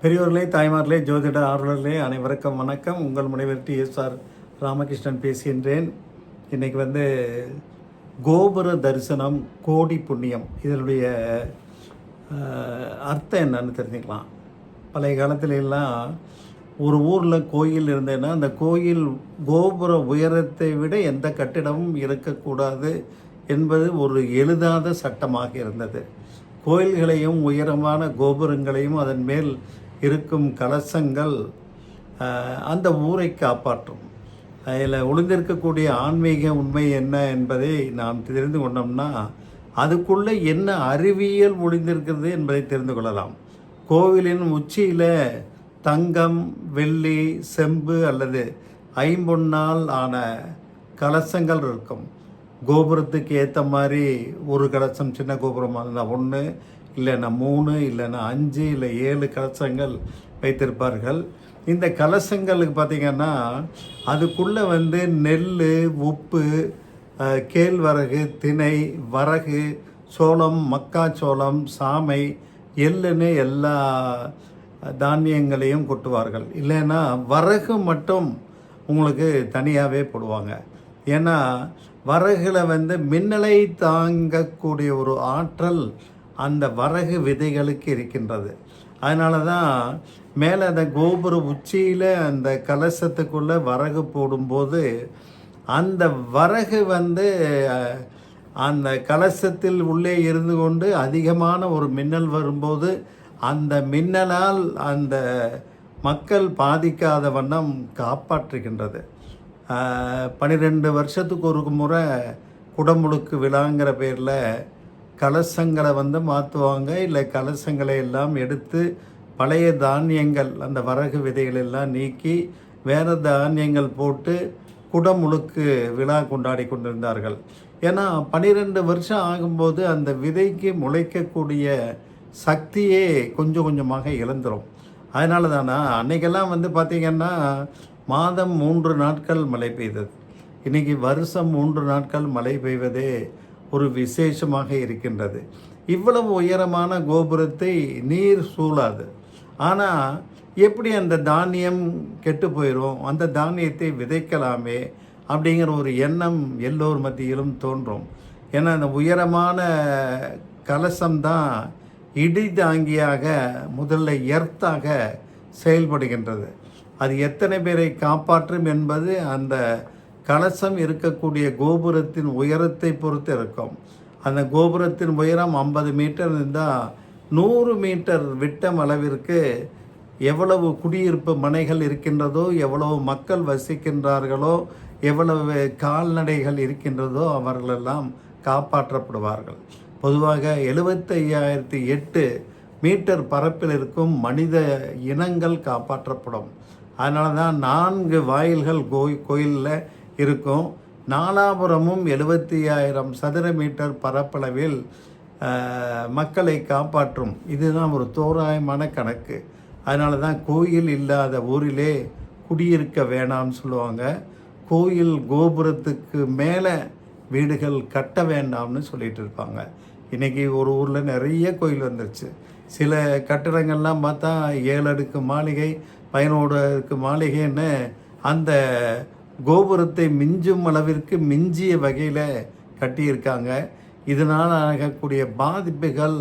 பெரியோர்களே, தாய்மார்களே, ஜோதிட ஆர்வலர்களே அனைவருக்கும் வணக்கம். உங்கள் முனைவர் TSR ராமகிருஷ்ணன் பேசுகின்றேன். இன்றைக்கி கோபுர தரிசனம் கோடி புண்ணியம், இதனுடைய அர்த்தம் என்னன்னு தெரிஞ்சுக்கலாம். பழைய காலத்துல எல்லாம் ஒரு ஊரில் கோயில் இருந்ததுன்னா அந்த கோயில் கோபுர உயரத்தை விட எந்த கட்டிடமும் இருக்கக்கூடாது என்பது ஒரு எழுதாத சட்டமாக இருந்தது. கோயில்களையும் உயரமான கோபுரங்களையும் அதன் மேல் இருக்கும் கலசங்கள் அந்த ஊரை காப்பாற்றும். அதில் ஒளிந்திருக்கக்கூடிய ஆன்மீக உண்மை என்ன என்பதை நாம் தெரிந்து கொண்டோம்னா அதுக்குள்ளே என்ன அறிவியல் ஒளிந்திருக்கிறது என்பதை தெரிந்து கொள்ளலாம். கோவிலின் உச்சியில் தங்கம், வெள்ளி, செம்பு அல்லது ஐம்பொன்னால் ஆன கலசங்கள் இருக்கும். கோபுரத்துக்கு ஏற்ற மாதிரி ஒரு கலசம் சின்ன கோபுரமாக இருந்தால் 1, இல்லைன்னா 3, இல்லைன்னா 5, இல்லை 7 கலசங்கள் வைத்திருப்பார்கள். இந்த கலசங்களுக்கு பார்த்திங்கன்னா அதுக்குள்ளே நெல், உப்பு, கேழ்வரகு, திணை, வரகு, சோளம், மக்காச்சோளம், சாமை, எள்ளுன்னு எல்லா தானியங்களையும் கொட்டுவார்கள். இல்லைன்னா வரகு மட்டும் உங்களுக்கு தனியாகவே போடுவாங்க. ஏன்னா வரகுல மின்னலை தாங்கக்கூடிய ஒரு ஆற்றல் அந்த வரகு விதைகளுக்கு இருக்கின்றது. அதனால தான் மேலே அந்த கோபுர உச்சியில் அந்த கலசத்துக்குள்ளே வரகு போடும்போது அந்த வரகு அந்த கலசத்தில் உள்ளே இருந்து கொண்டு அதிகமான ஒரு மின்னல் வரும்போது அந்த மின்னலால் அந்த மக்கள் பாதிக்காத வண்ணம் காப்பாற்றுகின்றது. 12 வருஷத்துக்கு ஒரு முறை குடமுழுக்கு விழாங்கிற பேரில் கலசங்களை மாற்றுவாங்க. இல்லை கலசங்களை எல்லாம் எடுத்து பழைய தானியங்கள் அந்த வரகு விதைகள் எல்லாம் நீக்கி வேறு தானியங்கள் போட்டு குடமுழுக்கு விழா கொண்டாடி கொண்டிருந்தார்கள். ஏன்னா 12 வருஷம் ஆகும்போது அந்த விதைக்கு முளைக்கக்கூடிய சக்தியே கொஞ்சம் கொஞ்சமாக இழந்துடும். அதனால தானே அன்றைக்கெல்லாம் பார்த்திங்கன்னா மாதம் 3 நாட்கள் மழை பெய்தது. இன்றைக்கி வருஷம் 3 நாட்கள் மழை பெய்வதே ஒரு விசேஷமாக இருக்கின்றது. இவ்வளவு உயரமான கோபுரத்தை நீர் சூழாது. ஆனால் எப்படி அந்த தானியம் கெட்டு போயிடும், அந்த தானியத்தை விதைக்கலாமே அப்படிங்கிற ஒரு எண்ணம் எல்லோர் மத்தியிலும் தோன்றும். ஏன்னா அந்த உயரமான கலசம்தான் இடி தாங்கியாக முதல்ல எர்த்தாக செயல்படுகின்றது. அது எத்தனை பேரை காப்பாற்றும் என்பது அந்த கலசம் இருக்கக்கூடிய கோபுரத்தின் உயரத்தை பொறுத்து இருக்கும். அந்த கோபுரத்தின் உயரம் 50 மீட்டர் இருந்தால் 100 மீட்டர் விட்டம் அளவிற்கு எவ்வளவு குடியிருப்பு மனைகள் இருக்கின்றதோ, எவ்வளவு மக்கள் வசிக்கின்றார்களோ, எவ்வளவு கால்நடைகள் இருக்கின்றதோ அவர்களெல்லாம் காப்பாற்றப்படுவார்கள். பொதுவாக 75,008 மீட்டர் பரப்பில் இருக்கும் மனித இனங்கள் காப்பாற்றப்படும். அதனால தான் 4 வாயில்கள் கோயிலில் இருக்கும். நாலாபுரமும் 75,000 சதுர மீட்டர் பரப்பளவில் மக்களை காப்பாற்றும். இதுதான் ஒரு தோராயமான கணக்கு. அதனால தான் கோயில் இல்லாத ஊரிலே குடியிருக்க வேணாம்னு சொல்லுவாங்க. கோயில் கோபுரத்துக்கு மேலே வீடுகள் கட்ட வேண்டாம்னு சொல்லிட்டு இருப்பாங்க. இன்றைக்கி ஒரு ஊரில் நிறைய கோயில் வந்துருச்சு. சில கட்டிடங்கள்லாம் பார்த்தா 7 அடுக்கு மாளிகை, 11 அடுக்கு மாளிகைன்னு அந்த கோபுரத்தை மிஞ்சும் அளவிற்கு மிஞ்சிய வகையில் கட்டியிருக்காங்க. இதனால் ஆகக்கூடிய பாதிப்புகள்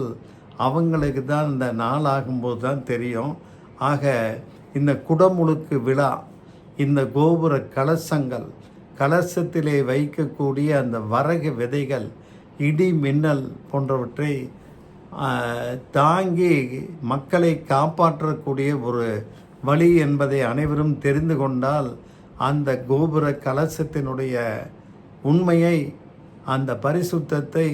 அவங்களுக்கு தான் இந்த நாள் ஆகும்போது தான் தெரியும். ஆக இந்த குடமுழுக்கு விழா, இந்த கோபுர கலசங்கள், கலசத்திலே வைக்கக்கூடிய அந்த வரகு விதைகள், இடி மின்னல் போன்றவற்றை தாங்கி மக்களை காப்பாற்றக்கூடிய ஒரு வழி என்பதை அனைவரும் தெரிந்து கொண்டால் அந்த கோபுர கலசத்தினுடைய உண்மையை, அந்த பரிசுத்தத்தை,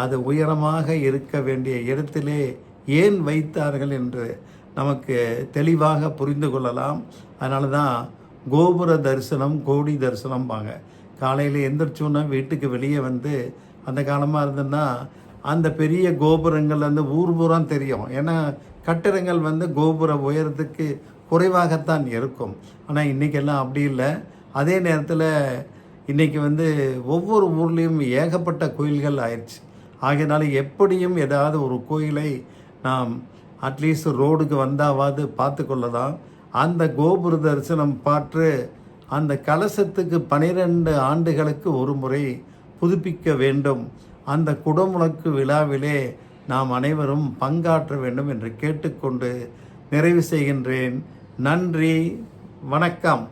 அது உயரமாக இருக்க வேண்டிய இடத்திலே ஏன் வைத்தார்கள் என்று நமக்கு தெளிவாக புரிந்து கொள்ளலாம். அதனால தான் கோபுர தரிசனம் கோடி தரிசனம்பாங்க. காலையில் எந்திரிச்சோன்னா வீட்டுக்கு வெளியே அந்த காலமாக இருந்ததுன்னா அந்த பெரிய கோபுரங்கள் ஊர் பூரா தெரியும். ஏன்னா கட்டிடங்கள் கோபுர உயரத்துக்கு குறைவாகத்தான் இருக்கும். ஆனால் இன்றைக்கெல்லாம் அப்படி இல்லை. அதே நேரத்தில் இன்றைக்கி ஒவ்வொரு ஊர்லேயும் ஏகப்பட்ட கோயில்கள் ஆயிடுச்சு. ஆகையினால எப்படியும் ஏதாவது ஒரு கோயிலை நாம் அட்லீஸ்ட் ரோடுக்கு வந்தாவது பார்த்து கொள்ளலாம். அந்த கோபுர தரிசனம் பார்த்து அந்த கலசத்துக்கு 12 ஆண்டுகளுக்கு ஒரு முறை புதுப்பிக்க வேண்டும். அந்த குடமுழக்கு விழாவிலே நாம் அனைவரும் பங்காற்ற வேண்டும் என்று கேட்டுக்கொண்டு நிறைவு செய்கின்றேன். நன்றி, வணக்கம்.